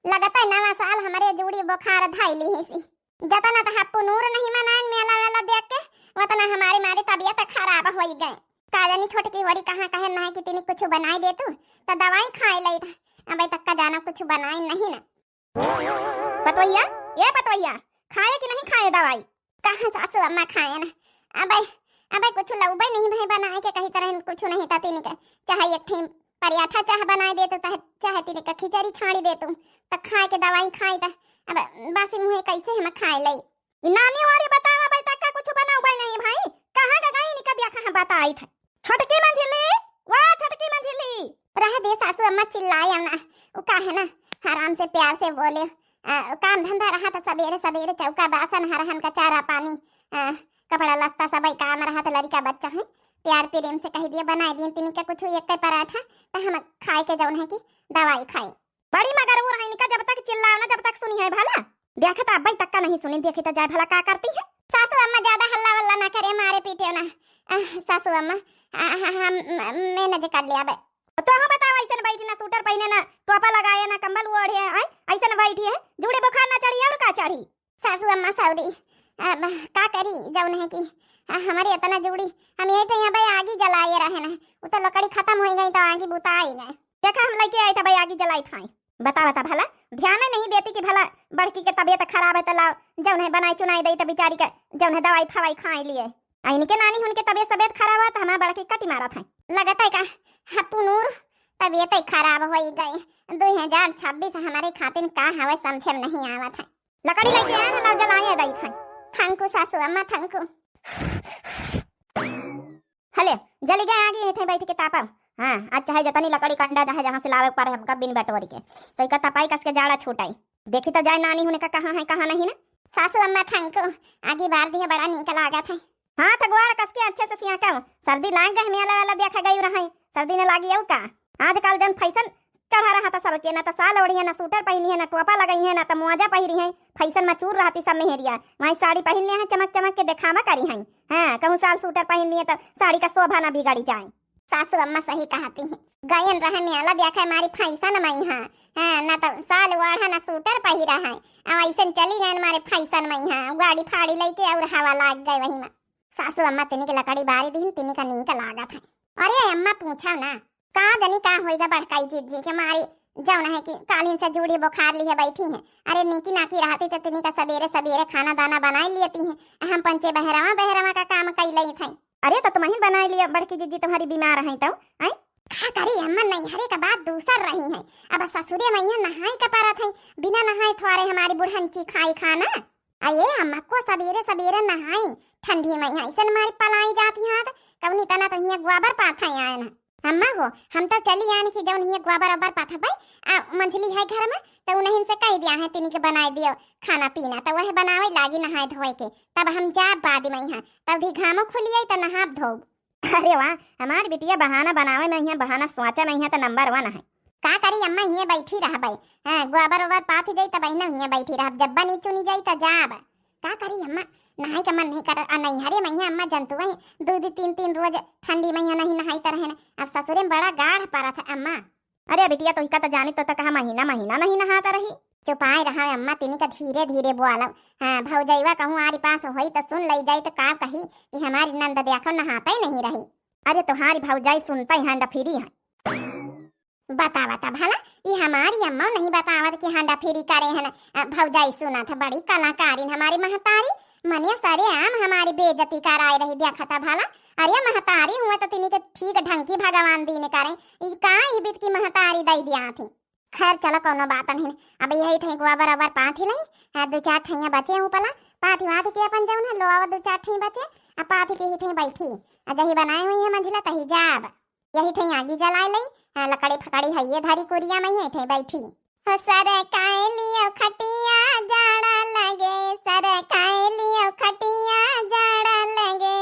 लगता है नवा साल हमारे जुड़ी बुखार धैली है सी। जतना तो हप्पू नूर नहीं मनान मेला वेला देख के वतना हमारी मारी तबीयत खराब हो गई। काजनी छोटकी वरी कहाँ कहे ना कि तिनी कुछ बनाई दे तू तो दवाई खाए लई था। अबे तक का जाना कुछ बनाई नहीं ना। पतोइया ये पतोइया खाए कि नहीं खाए दवाई? कहाँ सासू अम्मा खाए ना। अबे अबे कुछ लौबे नहीं भाई बनाए के कहीं तरह कुछ नहीं था तिनी के। चाहे एक ठे पराठा चाह बनाए दे तो चाहे तिनी का खिचड़ी छाड़ी दे तू तो खाए के दवाई खाई था। अब बासी मुंह कैसे हम खाए लई। नानी वाली बतावा भाई तक का कुछ बनाओ नहीं भाई। कहां का गई निकल दिया कहां बात आई था। छोटकी मंझिली वाह छोटकी मंझिली रह दे सासू अम्मा चिल्लाए ना। वो का है ना आराम से प्यार से बोले। काम धंधा रहा था सवेरे सवेरे चौका बासन हरहन का चारा पानी कपड़ा लस्ता सब काम रहा था। लड़का बच्चा है प्यार प्रेम से कह दिया बनाए दिए तिनी का कुछ एक पराठा तो हम खाए के जौन है कि दवाई खाई। बड़ी मगर वो रही निका जब तक चिल्लाओ ना जब तक सुनी है भला। देखा तो अब्बाई तक का नहीं सुनी देखी तो जाए भला का करती है। सासू अम्मा ज्यादा हल्ला वल्ला ना करे मारे पीटे ना। सासू अम्मा मैं नजर कर लिया बे तो हम बताओ ऐसे बैठी ना सूटर पहने ना टोपा लगाए ना कंबल ओढ़े है ऐसे न बैठी है जुड़े बुखार ना चढ़ी और का चढ़ी। सासू अम्मा सौरी का करी जौन है कि हमारी इतना जुड़ी हम यही तो यहाँ भाई आगी जलाए रहे ना। वो तो लकड़ी खत्म हो गई तो आगी बुता आई गए। देखा हम लेके आए थे भाई आगी जलाई खाए। बता बता भला ध्यान नहीं देती कि भला बड़की के तबीयत खराब है तो लाओ जौन है बनाई चुनाई दई तो बेचारी का जौन है दवाई फवाई खाए लिए। इनके नानी उनके तबीयत खराब है तो हमारा बड़की कटी मारा था। लगता है का हप्पू नूर तबीयत खराब हो गई। 2026 हमारे खातिर का हवा समझ में नहीं आवा था। लकड़ी लेके आए ना लाओ जलाए दई था। थैंकू सासू अम्मा थैंकू। हले जली गए आगे हेठे बैठ के तापा। हाँ आज चाहे जतनी लकड़ी कंडा जहाँ जहाँ से लावे पर हमका बिन बटोरी के तो एक तपाई कस के जाड़ा छूटाई। देखी तो जाए नानी होने का कहाँ है कहाँ नहीं ना। सासू अम्मा थैंकू आगे बार दिया बड़ा नीक लागा था। हाँ तो गोड़ कस के अच्छे से सिया का सर्दी लाग गए मेला वाला देखा गई रही सर्दी ने लागी का। आजकल जन फैशन चढ़ा रहा था सबके ना तो साल ओढ़ी है ना सूटर पहनी है ना टोपा लगाई है ना तो मुआजा पहरी है। फैशन में चूर रहती सब मेहरिया वही साड़ी पहनने है चमक चमक के दिखावा करी है। हाँ कहूँ साल सूटर पहननी है तो साड़ी का शोभा ना बिगाड़ी जाए। सासू अम्मा सही कहती है गयन रहे मेला देखा हमारी फैशन में हाँ ना तो साल वाढ़ा ना सूटर पहिरा है ऐसे चली गए हमारे फैशन में हाँ गाड़ी फाड़ी लेके और हवा लाग गए वही में। सासू अम्मा तिनी के लकड़ी बारी दी तिनी का नीक लागा था। अरे अम्मा पूछा ना का जनी का होएगा बड़काई चीज जी के मारी जौन है कि कालीन से जुड़ी बुखार लिए बैठी है। अरे नीकी नाकी रहती तो तिनी का सवेरे सवेरे खाना दाना बनाई लेती है। हम पंचे बहरवा का काम कई लई थे। अरे तो तुम्हें बनाई लिया बड़की जीजी तुम्हारी बीमार है तो आई खा करी अम्मा नहीं हरे का बात दूसर रही है। अब ससुरे मैया नहाई का पारा थे बिना नहाए थोड़े हमारी बुढ़ंची खाई खाना। अये अम्मा को सवेरे सवेरे नहाई ठंडी में ऐसे हमारी पलाई जाती है कवनी तना तो हिया गोबर पाथा आए ना। अम्मा हो हम तो चली आने की जौन हिया गोबर अबर पाथा भाई मंझली है घर में तो उन्हें से कह दिया है तिनी के बनाए दियो खाना पीना तो वह बनावे लागी नहाए धोए के तब हम जा बाद में यहाँ तब भी घामो खुलिए तो नहा धो। अरे वाह हमारी बिटिया बहाना बनावे में यहाँ बहाना सोचा में यहाँ तो नंबर 1 है। का करी अम्मा हिया बैठी रह भाई हाँ गोबर ओबर पाथ जाई तब बहना हिया बैठी रह जब बनी चुनी जाई तो जाब का करी अम्मा नहाई का मन नहीं कर नहीं हरे मैया अम्मा जंतु है 2-3 रोज ठंडी मैया नहीं नहाई तर है। अब ससुरे में बड़ा गाढ़ पारा था अम्मा। अरे बिटिया तो का तो जानी तो कहा महीना नहीं नहाता रही। चुपाए रहा अम्मा तिनी का धीरे धीरे बोला। हाँ भौजैवा कहूँ आरी पास होई तो सुन लई जाई तो का कही कि हमारी नंद देखो नहाता ही नहीं रही। अरे तुम्हारी भौजाई सुनता ही हांडा फिरी है। बतावता भला ये हमारी अम्मा नहीं बतावत कि हांडा फिरी करे है ना। भौजाई सुना था बड़ी कलाकारी हमारी महतारी मनिया सारे आम हमारी बेइज्जती कराए रही देखा था भला। अरे महतारी हुआ तो तिनी के ठीक ढंग की भगवान दी ने करे का ही बीत की महतारी दई दिया थी। खैर चलो कोनो बात नहीं। अब यही ठई गोबर अबर पाथी नहीं 2-4 ठैया बचे ऊपला पाथी वाथी के अपन जौन है लोवा 2-4 ठई बचे अब पाथी के ही ठई बैठी जही बनाई हुई है मंझला तही जाब यही ठई आगी जलाए लई लकड़ी फकड़ी है ये धरी कुरिया में ही ठई बैठी। सर काए लियो खटिया जाड़ा लगे सर काए लियो खटिया जाड़ा लगे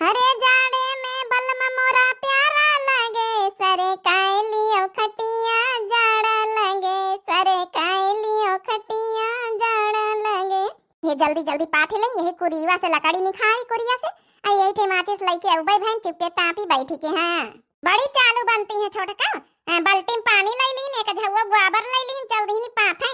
हरे जाड़े में बलम मोरा प्यारा लगे सर काए लियो खटिया जाड़ा लगे सर काए लियो खटिया जाड़ा लगे। ये जल्दी जल्दी पाथे लई यही कुरिया से लकड़ी निखाई कुरिया से यही ठे माचिस लई के उबई भैन चुपके तापी बैठी के हाँ बड़ी चालू बनती है छोटका बाल्टी में पानी लाई लीन एक झउआ गोबर लाई लीन चल दीनी पाथे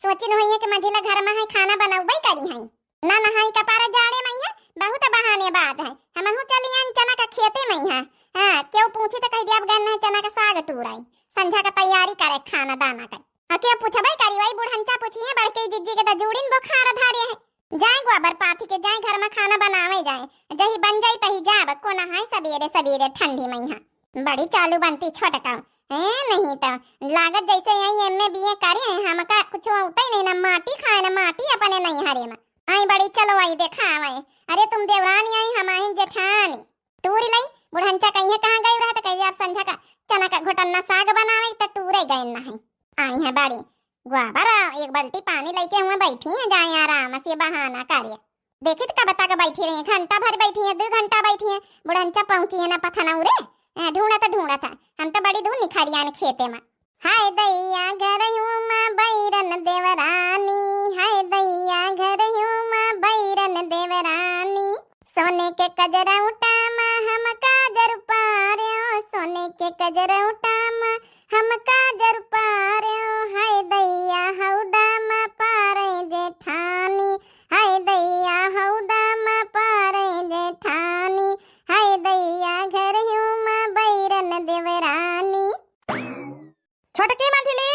सोचिन होइए कि मंझिला घर में है खाना बनाउबई करी है ना नहाई का पारा जाड़े में है बहुत बहाने बात है हमहु चलियन चना का खेते में है हां क्यों पूछी तो कह दिया अब गन्ना चना का साग टूराई संझा का तैयारी करे खाना दाना का क्या पूछबई करी वही बुढ़ंचा पूछिए बड़के जिज्जी के त जुड़िन बुखार धारे है जाए गोबर पाथी के जाए घर में खाना बनावे जाए जही बन जाई तही जाब को नहाई सवेरे सवेरे ठंडी में है बड़ी चालू बनती छोटका नहीं तो लागत जैसे यही एमए बीए करे हमका कुछ होता ही नहीं ना माटी खाए ना माटी अपने नहीं हरे में आई बड़ी चलो आई देखा आई अरे तुम देवरानी आई हमारी जेठानी टूर लाई बुढ़ंचा कहीं कहाँ गई रहा तो कही आप संझा का चना का घोटन्ना साग बनावे तो टूरे गए नहीं आई है बड़ी गोबर एक बाल्टी पानी लेके हुए बैठी है जाए आराम से बहाना कार्य देखी तो का बता के बैठी रही घंटा भर बैठी है 2 घंटा बैठी है बुढ़ंचा पहुंची है ना पथना उरे ढूंढा था हम तो बड़ी दूर निखारिया ने खेते में हाय दैया घर में बैरन देवरानी हाय दैया घर में बैरन देवरानी सोने के कजरा उठा हम काजर पार्यो सोने के कजरा उठा हम काजर पार्यो हाय दैया हौदा में पारे जेठानी हाय दैया हौदा में पारे जेठानी हाय दैया घर में बैरन देवरानी छोटकी मंझली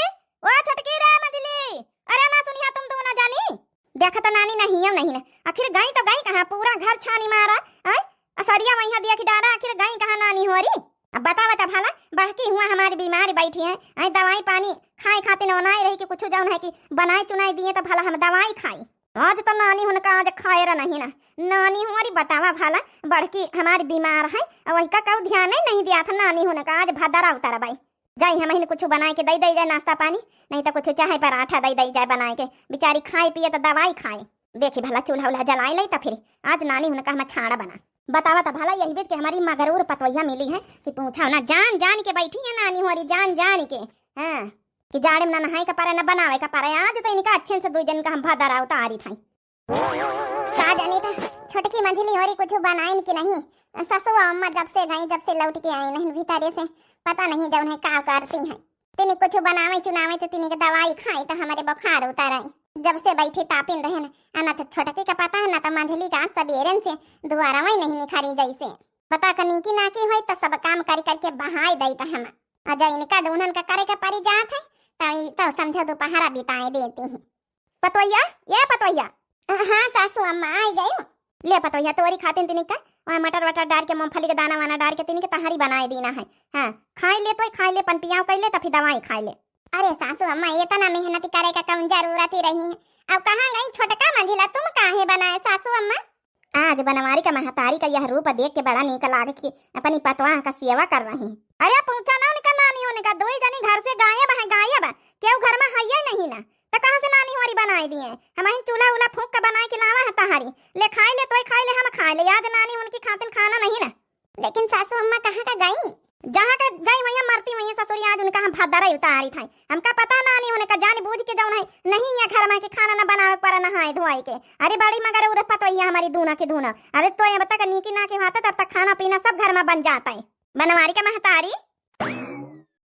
ओ छोटकी रे मंझली अरे ना सुनिया तुम तो ना जानी देखा तो नानी नहीं है नहीं ना आखिर गई तो गई कहाँ पूरा घर छानी मारा है असरिया वहीं दिया कि डारा आखिर गई कहाँ नानी हो रही अब बता भला बढ़की हुआ हमारी बीमारी बैठी है आई दवाई पानी खाए खाते नवनाई रही कि कुछ जाऊन है कि बनाई चुनाई दिए तो भला हम दवाई खाई आज तो नानी हुनका आज खाए रहा नहीं ना नानी हमारी बतावा भला बढ़की हमारी बीमार है और वही का ध्यान नहीं दिया था नानी हुनका आज भदरा उतारा बाई जाई हम कुछ बनाए के दई जाए नाश्ता पानी नहीं तो कुछ चाहे पराठा दई जाए बनाए के बेचारी खाए पिए तो दवाई खाए देखी भला चूल्हा उल्हा जलाई लाई तो फिर आज नानी हुनका हम छाड़ा बना बतावा तो भला यही बेट के हमारी मगरूर पतवैया मिली है कि पूछा ना जान जान के बैठी है नानी हमारी जान जान के हाँ कि जाड़े में ना नहाई का पारा ना बनावे का पारा आज तो इनका अच्छे से 2 जन का हम भदरा उतारी था का जानी था छोटकी मंझली होरी कुछ बनाइन कि नहीं ससुआ अम्मा जब से लौट के आई नहीं भीतरे से पता नहीं जब उन्हें का करती हैं तिनी कुछ बनावे चुनावे तो तिनी के दवाई खाई तो हमारे बुखार उतर आई जब से बैठी तापिन रहे ना तो छोटकी का पता है ना तो मंझली का सबेरन से दोबारा वही नहीं निखारी जैसे पता कनी की ना की हुई तो सब काम कर करके बहाई दई तो हम अजय इनका दोनों का करे का परी जात है तो समझो दोपहरा बिताए देती हैं पतवैया ये पतवैया हाँ सासू अम्मा आई गई ले पतवैया तोरी खातिन तिनी का वहाँ मटर वटर डाल के मूंगफली का दाना वाना डाल के तिनी के तहारी बनाए देना है हाँ खाई ले तो खाई ले पन पियाव कर ले तो फिर दवाई खाई ले अरे सासू अम्मा ये तो ना मेहनत करे का कम जरूरत ही रही है अब कहाँ गई छोटका मंझिला तुम काहे बनाए सासू अम्मा आज बनवारी का महतारी का यह रूप देख के बड़ा नीक लागे कि अपनी पतवा का सेवा कर रही अरे पूछा ना उनका नानी होने का 2 जनी घर से गायब क्यों घर में है नहीं ना तो कहाँ से नानी हमारी बनाई दिए हमारी चूल्हा उला फूंक के बनाए के लावा है तहारी ले खाई ले तो खाई ले हम खाई ले आज नानी उनकी खातिर खाना नहीं ना लेकिन सासू अम्मा कहाँ का गई जहाँ का गई वहीं मरती वहीं ससुरी आज उनका हम भदरा उतारी था हमका पता नानी होने का जान बूझ के जाऊन है नहीं है घर में कि खाना ना बनावे पर नहाए धोआई के अरे बड़ी मगर उरे पतोइया हमारी दूना के धूना अरे तो ये बता नीकी ना के हाथ तब तक खाना पीना सब घर में बन जाता है बनवारी का महतारी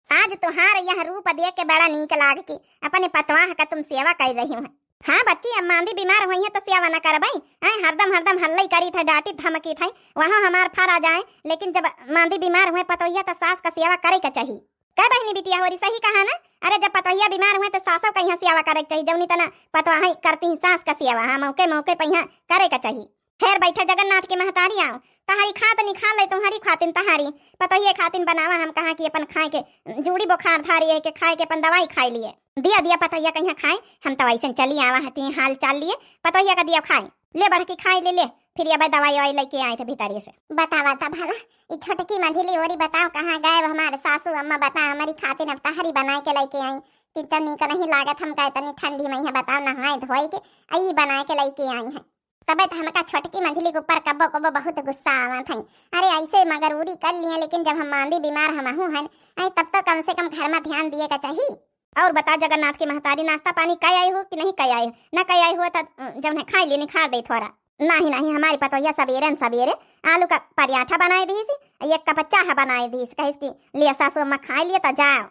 आज तुहार यह रूप देख के बड़ा नीक लाग के अपने पतवा का तुम सेवा कर रही हो हाँ बच्ची अब मांदी बीमार हुई है तो सेवा न कर भाई हरदम हल्ला करी था डांटी धमकी था वहाँ हमार फर आ जाए लेकिन जब मांदी बीमार हुए पतोहिया तो सास का सेवा करे का चाहिए क्या बहनी बिटिया हो रही सही कहा ना अरे जब पतोहिया बीमार हुए तो सासों का यहाँ सेवा करे चाहिए जवनी तना पतवा करती ही सास का सेवा हाँ मौके पे यहाँ करे का चाहिए खैर बैठा जगन्नाथ की महतारी आओ तहारी खात नहीं खा ले तुम्हारी खातिन तहारी पतोहिया खातिन बनावा हम कहा कि अपन खाए के जूड़ी बुखार थारी है कि खाए के अपन दवाई खाई लिए दिया पतोहिया कहीं खाए हम तो ऐसे चली आवा हती हाल चाल लिए पतोहिया का दिया खाए ले बढ़ के खाए ले फिर ये दवाई वाई लेके आए थे भीतरी से बतावा था भला ये छोटकी मंझली होरी बताओ कहाँ गए हमारे सासू अम्मा बता हमारी खातिन अब तहारी बनाए के लेके आई किचन नीक नहीं लागत हम कहे तनी ठंडी में बताओ नहाए धोई के आई बनाए के लेके आई है तबे तो हमका छोटकी मंझली के ऊपर कब्बो कब्बो बहुत गुस्सा आवा था अरे ऐसे मगर उरी कर लिए लेकिन जब हम मांदी बीमार हम है तब तो कम से कम घर में ध्यान दिए का चाहिए और बता जगन्नाथ की महतारी नाश्ता पानी कई आई हो कि नहीं कई आई हो ना कई आई हो तो जब खा लिए निखार दे थोड़ा नहीं नहीं, हमारी पतोहिया सवेरे न सवेरे आलू का पराठा बनाए दी सी, एक कप चाह बनाए दी सी, कहिस की लिए सासू अम्मा खाई लिए तो जाओ।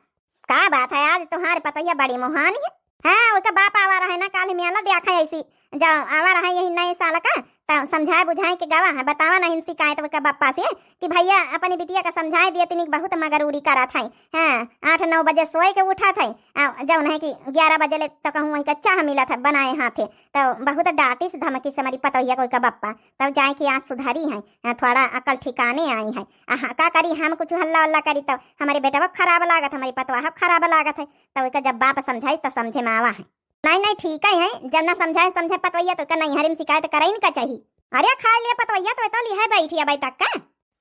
का बात है, आज तुम्हारे पतोहिया बड़ी मोहानी है। हाँ, उसका बाप आवा रहा है ना, काल मेला देखा ऐसी जाओ आवा रहा है यही नए साल का, तो समझाए बुझाए के गवा है, बतावा नहीं शिकायत का बापा से कि भैया अपनी बिटिया का समझाए दिए तनिक बहुत मगरूरी करा था। हाँ, 8-9 बजे सोए के उठा था, जब नहीं कि 11 बजे ले तो कहूँ वही का चाह मिला था बनाए हाथे, तो बहुत डांटी से धमकी से हमारी पतोहिया कोई का बापा, तब जाए कि आज सुधारी है, थोड़ा अकल ठिकाने आई है। का करी हम कुछ हल्ला उल्ला करी तो हमारे बेटा खराब लागत, हमारी पतवाह खराब लागत है, तो उसका जब बाप समझाई तो समझे में आवा है। नहीं नहीं ठीक है, जब ना समझाए समझे पतवैया तो नहीं हरिम शिकायत करे का चाहिए। अरे खा लिया पतवैया तो ली है बैठी अभी तक का।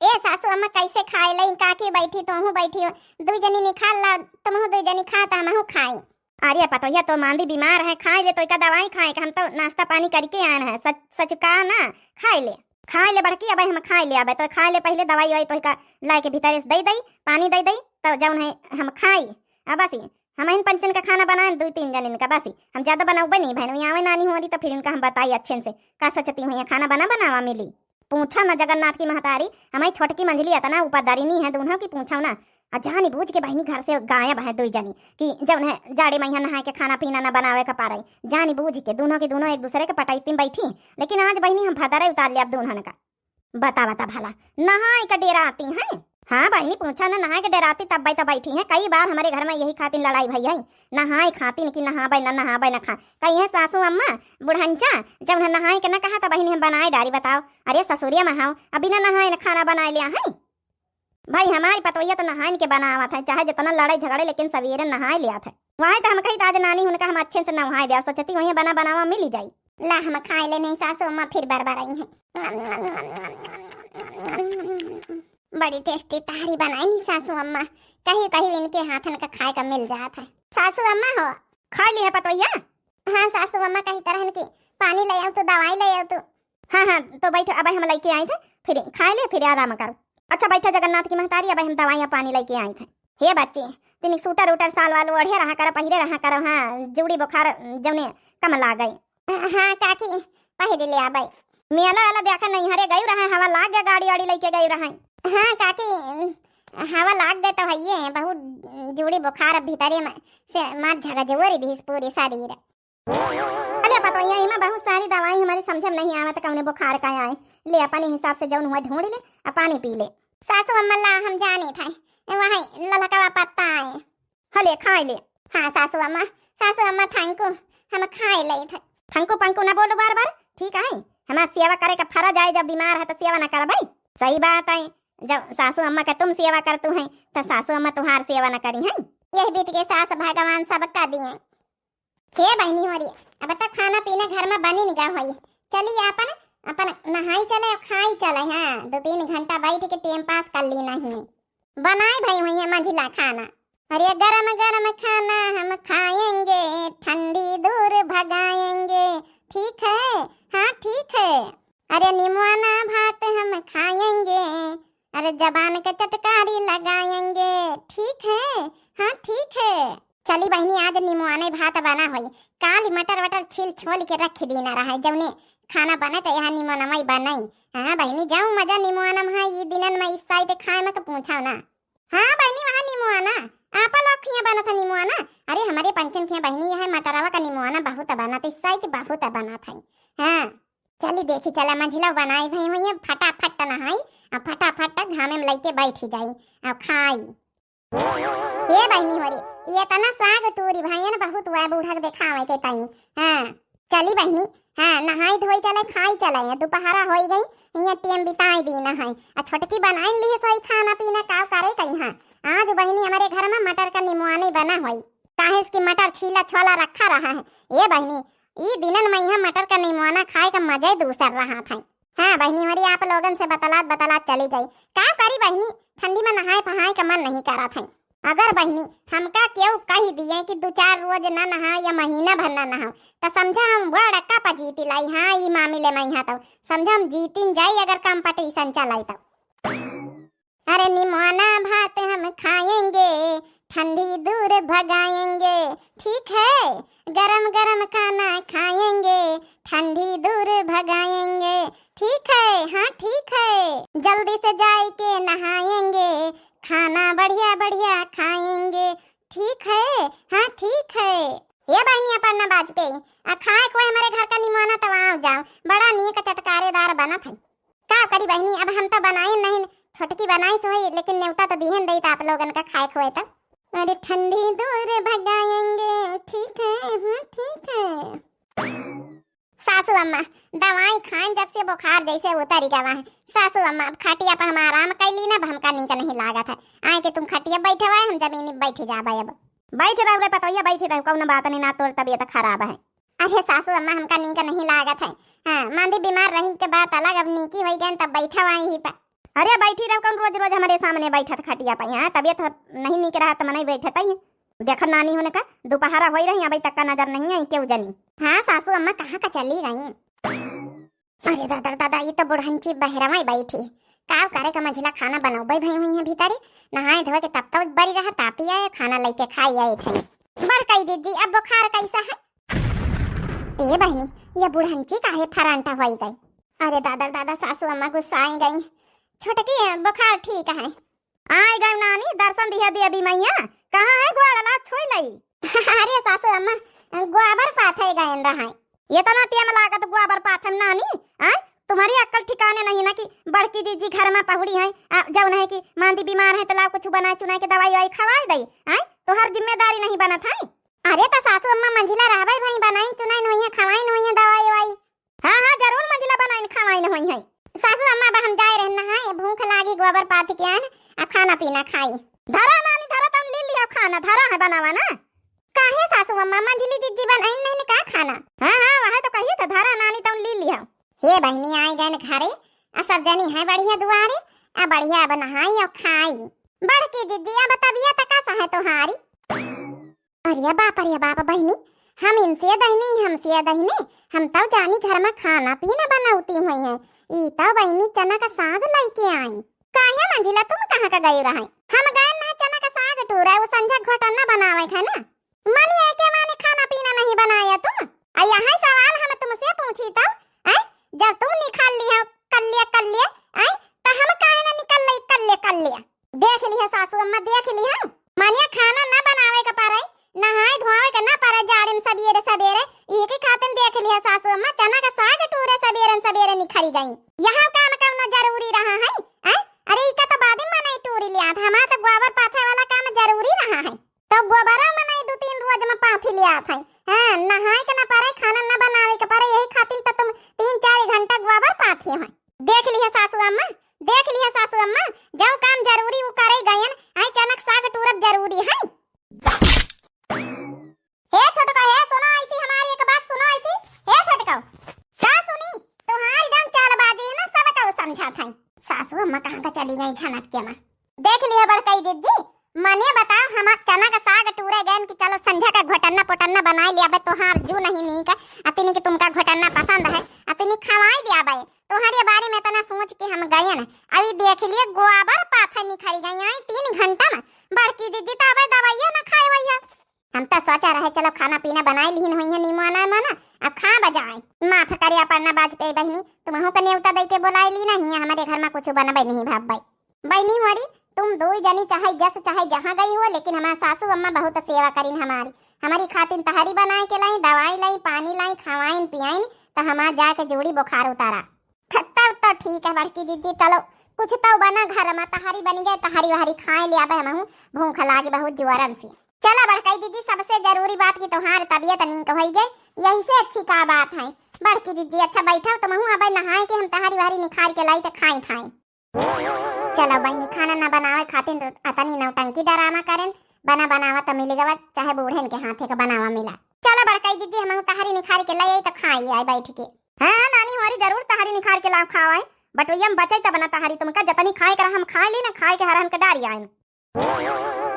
ए सासू अम्मा कैसे खाए लई, काकी बैठी तुम बैठी, दू जनी निकाल ला, तुम दू जनी खा तो हम खाई। अरे पतवैया तो मांदी बीमार है, खाए ले तो का दवाई खाए, हम तो नाश्ता पानी करके आए हैं, सच का ना खाए ले बड़की अब हम खाए ले, अब तो खाए ले पहले दवाई वाई तो का लाए के भीतर दे दई पानी दे दई, तब जौन है हम खाई। अब बस हम इन पंचन का खाना बनाए 2-3 जन इनका, बस हम ज्यादा बनाऊबे नहीं बहन, यहाँ नानी हो रही तो फिर इनका हम बताई अच्छे से का सचती हुई खाना बनावा मिली। पूछा ना जगन्नाथ की महतारी, हमारी छोटकी मंजली आता ना ऊपरदारी नहीं है, दोनों की पूछा ना, जानी बूझ के बहनी घर से गायब है 2 जनी कि जब है जाड़े महीना नहा के खाना पीना ना बनावे का पा रही, जानी बूझ के दोनों की दोनों एक दूसरे के पटाईती बैठी, लेकिन आज बहनी हम भदरे उतार लिया अब दोनों का। बता भला नहाए का डेरा आती है। हाँ बहनी पूछा ना, नहाए के डराती तब तो बैठी है, कई बार हमारे घर में यही खातिर लड़ाई भई है, नहाए खातिर कि नहाबे ना खा, कही है सासू अम्मा बुढ़ंचा जब नहाए के ना कहा तो बहनी हम बनाए डारी, बताओ अरे ससुरिया महाओ अभी ना नहाए ना खाना बनाए लिया है। भाई हमारी पतोहिया तो नहाए के बनावा था, चाहे जितना लड़ाई झगड़े लेकिन सवेरे नहाए लिया था, वहाँ तो हम कही ताज नानी उनका हम अच्छे से नहाए दिया, सोचती वही बनावा मिल जाई। ला हम खाए ले नहीं सासू अम्मा फिर बार आई है, बड़ी टेस्टी तहरी बनाई नहीं सासू अम्मा, कहीं कहीं इनके हाथन का खाए का मिल जाता है। सासू अम्मा हो खा ली है पतोहिया? हाँ सासू अम्मा कहीं तरह की पानी ले आओ तो दवाई ले आओ तो। हाँ तो बैठो, अब हम लेके आए थे, फिर खाए ले फिर आराम करो। अच्छा बैठो जगन्नाथ की महतारी, अब हम दवाइयाँ पानी लेके आए थे। हे बच्चे तिनी सूटर उटर साल वालो ओढ़े रहा करो, पहिरे रहा करो, हाँ जुड़ी बुखार जौने कम ला गई। हाँ काकी पहिरे ले आबाई, मेला वाला देखा नहीं हरे गई रहा, हवा लाग गया गाड़ी वाड़ी लेके गई रहा। हाँ काकी हवा लाग गए तो है, बहुत जुड़ी बुखार भीतरे में से मार झगा जवरी दी पूरी शरीर। अरे पतोहिया इमा बहुत सारी दवाई हमारी समझ में नहीं आवत कौने बुखार का आए, ले अपने हिसाब से जौन हुआ ढूंढ ले और पानी पी ले। सासू अम्मा ला हम जाने थे वहाँ ललका पत्ता आए, हले खाए ले। हाँ सासू अम्मा थैंक यू, हम खाए ले थे। थैंक यू पंकु ना बोलो बार बार, ठीक है हमारा सेवा करे का फर्ज आए, जब बीमार है तो सेवा ना कर भाई, सही बात है। जब सासू अम्मा का तुम सेवा करतू हैं तो सासू अम्मा तुम्हार सेवा न करी हैं, यही बीत के सास भगवान सब का दिए। हे बहनी हो रही अब तक खाना पीना घर में बनी निगाह हुई, चलिए अपन नहाई चले और खाई चले। हाँ 2-3 घंटा बैठ के टाइम पास कर ली नहीं बनाए भाई हुई मंझिला खाना। अरे गरम गरम खाना हम खाएंगे, ठंडी दूर भगाएंगे, ठीक है हाँ ठीक है। अरे निमवाना भात हम खाएंगे, अरे जबान के चटकारी लगाएंगे, ठीक है हाँ ठीक है। चली बहनी आज निमवाने भात बना हुई, काली मटर वटर छिल छोल के रख देना रहा, जौने खाना बने तो यहाँ निमवाना ही बनाई। हाँ बहनी जाऊँ मजा निमवाना में ये दिनन में इस साइड खाए में पूछा ना। हाँ बहनी वहाँ निमवाना आपा लोग खिया बना था निमवाना, अरे हमारे पंचन खिया बहनी है मटरवा का निमवाना बहुत बना था, इस साइड बहुत बना था। हाँ चली देखी चला मंझिला बनाई भाई हुई फटाफट नहाई और फटाफट घामे में लेके बैठी जाई और खाई। ये बहनी हो रही ये तना साग टूरी भाई ना बहुत हुआ बूढ़ा दिखावे के ताई। हाँ चली बहनी हाँ नहाई धोई चले खाई चले, दोपहरा हो गई ये टाइम बिताई दी नहाई और छोटकी बनाई ली सही खाना पीना का करे कहीं। हाँ आज बहनी हमारे घर में मटर का निमवानी बना हुई, काहे इसकी मटर छीला छोला रखा रहा है। ये बहनी ये दिनन में यहाँ मटर का निमवाना खाए का मजा ही दूसर रहा था। हाँ बहनी हमारी आप लोगन से बतलात चली जाई, का करी बहनी ठंडी में नहाए पहाए का मन नहीं करा था। अगर बहनी हमका क्यों कही दिए कि 2-4 रोज ना नहा या महीना भर ना नहा तो समझा हम बड़ा का जीती लाई। हाँ ये मामले में यहाँ तो समझा हम जीतिन जाई अगर कंपटीशन चलाई तो। अरे निमवाना भात हम खाएंगे, ठंडी दूर भगाएंगे, ठीक है। गरम गरम खाना खाएंगे, ठंडी दूर भगाएंगे, ठीक है। हाँ ठीक है। जल्दी से जाए के नहाएंगे, खाना बढ़िया बढ़िया खाएंगे, ठीक है। हाँ ठीक है। ये बहनी अपना बाजपेयी खाए कोई हमारे घर का निमाना तो आओ जाओ, बड़ा नीक चटकारेदार बना था। का करी बहनी, अब हम तो बनाए नहीं, छोटकी बनाई तो है, लेकिन न्योता तो दिहन दई आप लोगन का खाए खोए तो। अरे ठंडी दूर भगाएंगे, ठीक है। हाँ ठीक है। सासू अम्मा दवाई खाएं जब से बुखार जैसे उतर गया है। सासू अम्मा अब खटिया पर हम आराम कर ली ना, हमका नीक नहीं लागत है। आए के तुम खटिया बैठे हुए, हम जमीन में बैठे जाबे। अब बैठे रहो रे पतोया, बैठे रहो, कौन बात नहीं, ना तोर तबीयत खराब है। अरे सासू अम्मा हमका नीक नहीं लागत है। हाँ मांदी बीमार रही के बात अलग, अब नीकी हो गई तब बैठा हुआ ही पर। अरे बैठी रहो, कौन रोज रोज हमारे सामने बैठत खटिया पे। हाँ तबीयत नहीं नीक रहा तो मनाई बैठत ही। देख नानी होने का दोपहरा हो रही, अभी तक का नजर नहीं आई क्यों जनी। हाँ सासू अम्मा कहाँ का चली गई। अरे दादा दादा ये तो बुढ़ंची बहरवाई बैठी, का करे का मंझला खाना बनाओ भाई हुई है भीतर, नहाए धोए के तब तक बड़ी रहा, तापी आए खाना लेके खाई आए थे। बढ़ कही दीदी अब बुखार कैसा है। ए बहनी ये बुढ़ंची काहे फरांटा हो गई। अरे दादा दादा सासू अम्मा गुस्सा आई गई। छोटकी बुखार ठीक है। आई गई नानी, दर्शन दिया दिया भी मैया, कहाँ है ग्वाड़ला छोई लई। अरे सासू अम्मा ग्वाबर पाथे गए रहा, ये तो ना टिया लागत ग्वाबर पाथम नानी। आ तुम्हारी अक्ल ठिकाने नहीं ना कि बड़की दीदी घर में पहुड़ी है, जब नहीं कि मांदी बीमार है तो लाओ कुछ बनाए चुनाए के दवाई वाई खवाई दई। आई तो हर जिम्मेदारी नहीं बना था। अरे तो सासू अम्मा मंजिला रहबे भाई, बनाई चुनाई नहीं है, खवाई नहीं है दवाई वाई। हाँ हाँ जरूर मंजिला बनाई खवाई नहीं है। सासू अम्मा अब हम जाए रहना है, भूख लागी गोबर पाथ के आन आ खाना पीना खाई। धरा नानी धरा, तुम ले लिया खाना, धरा है बनावा ना। काहे सासू अम्मा मंजिली जीजी बनाई नहीं का खाना। हाँ हाँ वह तो कही तो धरा नानी तुम ले लिया। हे बहनी आई गए घरे, सब जनी है बढ़िया दुआरे, बढ़िया बनाई और खाई। बड़की दीदी अब तबियत कैसा है तुम्हारी। अरे बाप बहनी, हम इनसे दहनी हमसे दहनी, हम तो जानी घर में खाना पीना बनाती हुई है। ई तो बहनी चना का साग लेके आई। काहे मंजिला तुम कहाँ का गई रहे। हम गए ना चना का साग टूरा, वो संझा घोटना बनावे है ना। मनी के माने खाना पीना नहीं बनाया तुम। यहाँ सवाल हम तुमसे पूछी तो जब तुम निकाल लिया कर लिया तो हम काहे ना निकल लई कर लिया। देख लिया सासू अम्मा देख लिया, मानिया खाना ना बनावे का पारे, नहाए धोआवे का ना पारे, जाड़े में सवेरे सवेरे एक ही खातन देख लिया सासू अम्मा चना का साग टूरे सवेरे निखरी गई। यहाँ काम करना जरूरी रहा है। अरे इका तो बाद में नहीं टूरी लिया था, हमारा तो गोबर पाथे वाला काम जरूरी रहा है, तो गोबरा में नहीं 2-3 रोज में पाथी लिया था। हाँ नहाए के ना पारे, खाना ना बनावे के पारे, यही खातिर तो तुम 3-4 घंटा गोबर पाथी है। देख लिया सासू अम्मा देख लिया सासू अम्मा, जो काम जरूरी वो करे गयन। आई चनक साग टूरब जरूरी है। हे छोटका हे सुनो ऐसी हमारी एक बात सुनो ऐसी। हे छोटका क्या सुनी तुम्हारी दम चालबाजी है ना, सब का समझा था। सासू अम्मा कहाँ का चली गई झनक के मां। देख लिया बड़कई दीदी, मने बताओ हम चना का साग टूरे गए कि चलो संझा का घोटन्ना पोटन्ना बना लिया बे, तोहार जू नहीं नी का अतनी कि तुमका घोटन्ना पसंद है, अतनी खवाई दिया बे। तुम्हारे बारे में तना सोच के हम गए ना, अभी देख लिए गोबर पाथा निखरी गई आई 3 घंटा में। बड़की दीदी तो अब दवाइया ना खाए वही। हम तो सोचा रहे चलो खाना पीना बनाई लीन हुई है, निमोना माना अब खा बजाए। माफ करिया पड़ना बाजपेयी बहनी, तुम के न्योता दे के बुलाई ली नहीं, हमारे घर में कुछ बनबे नहीं भाई बहनी हमारी। तुम 2 जनी चाहे जस चाहे जहाँ गई हो, लेकिन हमारे सासू अम्मा बहुत सेवा करीन हमारी खातिर तहरी बनाए के लाई, दवाई लाई, पानी लाई, खवाइन पियाइन, तो हमार जाके जोड़ी बुखार उतारा। तब तो ठीक है बड़की दीदी, चलो कुछ तो बना घर में, तहरी बनी गए, तहरी वहरी खाए लिया हम, भूख लागी बहुत जोरन से। चलो बड़की दीदी सबसे जरूरी बात की तुम्हारी तबीयत नीक हो गई, यही से अच्छी का बात है। बड़की दीदी अच्छा बैठा तुम अब नहाए के हम तहरी वहरी निखार के लाई तो खाए। चलो बहनी खाना ना बनावे खातिर तो अतनी नौटंकी डरामा करें, बना बनावा तो मिलेगा चाहे बूढ़े के हाथे का बनावा मिला। चलो बड़कई दीदी हम तहरी निखार के लाई तो खाई आई बैठ के। हाँ नानी हमारी जरूर तहरी निखार के ला खावाए, बट वही हम बचे तो बना तहरी तुमका जतनी खाए कर हम खाए ली ना, खाए के हरहन के डारी आए।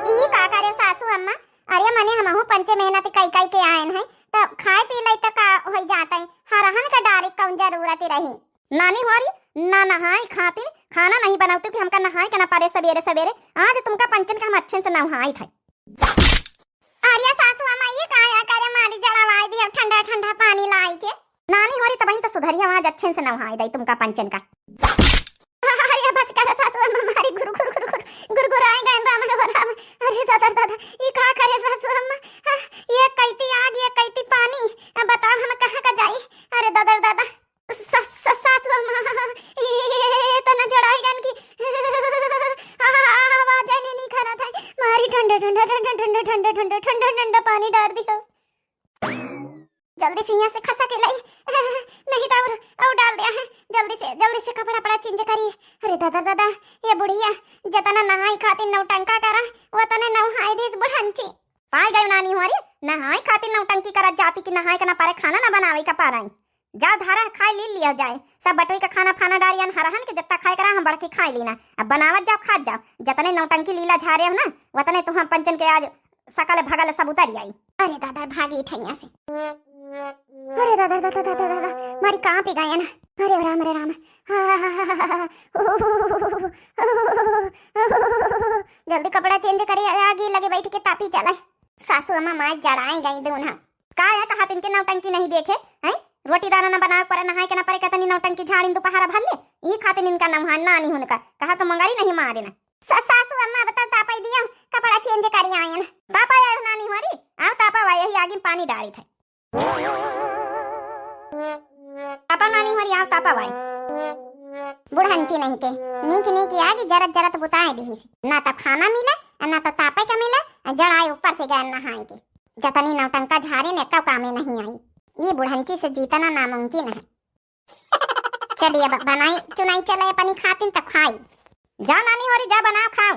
ई का करे सासू अम्मा, अरे मने हमहु पंचे मेहनत कई के आए हैं, तो खाए पी लै तो का हो जाता है, हरहन का डारी कौन जरूरत रही। नानी हमारी ना नहाई खातिर खाना नहीं बनाती कि हमका नहाई के ना पारे सवेरे आज तुमका पंचन का हम अच्छे से नहाई थे। अरे सासू अम्मा ये काया करे मारी जड़ावाई दी ठंडा ठंडा पानी लाई के नानी होरी तब तो सुधरिया आवाज अच्छे से नहाई दई तुमका पंचन का। अरे बस कर सासू अम्मा मारी गुरु गुरु गुरु गुरु गुरु गुरु आए गए राम राम। अरे दादा दादा ये का करे सासू अम्मा, ये कैती आग ये कैती पानी, बताओ हम कहां का जाई। अरे दादा दादा सासू अम्मा ये तना जड़ाई गन की आवाज नहीं खरा था मारी ठंडा ठंडा ठंडा ठंडा ठंडा ठंडा ठंडा ठंडा पानी डाल दिया जल्दी से यहाँ से खसा के लाई नहीं तो और डाल दिया है जल्दी से कपड़ा पड़ा चेंज करिए। अरे दादा दादा ये बुढ़िया जतना नहाई खाती नौटंका करा वतने नहाई दिस बुढ़ंची पाई गई नानी हमारी नहाई खाती नौटंकी करा जाती कि नहाई का ना पारे खाना ना बनावे का पाराई जा धारा खाए ली लिया जाए सब बटोई का खाना फाना डारियन हरहन के जत्ता खाए करा हम बढ़ के खाए लीना अब बनावत जाओ खात जाओ जतने नौटंकी लीला झारे हो ना वतने तुम पंचन के आज सकल भगल सब उतर आई। अरे दादा भागी ठैया से। अरे दादा दादा दादा दादा मारी कहाँ पे गए ना। अरे राम रे राम जल्दी कपड़ा चेंज करे आगे लगे बैठ के तापी चलाए। सासू अम्मा मार जड़ाई गई दोनों का है कहा तिनके नौटंकी नहीं देखे हैं रोटी दाना न बनावे पर नहाए के न परे कतनी नौटंकी झाड़ी दोपहरा भर ले यही खातिर इनका नमहान ना नहीं होने का कहा तो मंगाई नहीं मारे ना। सासू अम्मा बता तापाई दिया कपड़ा चेंज करी आए ना तापा आए नानी हमारी आओ तापा वाई यही आगे पानी डाली थे तापा नानी हमारी आओ तापा वाई बुढ़ंची नहीं के नी की आगे जरत जरत बुताए दी ना तो खाना मिले ना तो तापे का मिले जड़ाई ऊपर से गए नहाए के जतनी नौटंका झारे ने कब कामे नहीं आई ये बुढ़ंची से जीतना नामुमकिन है। चलिए बनाई चुनाई चले अपनी खातिन तक खाई जा नानी हमारी जा बनाओ खाओ।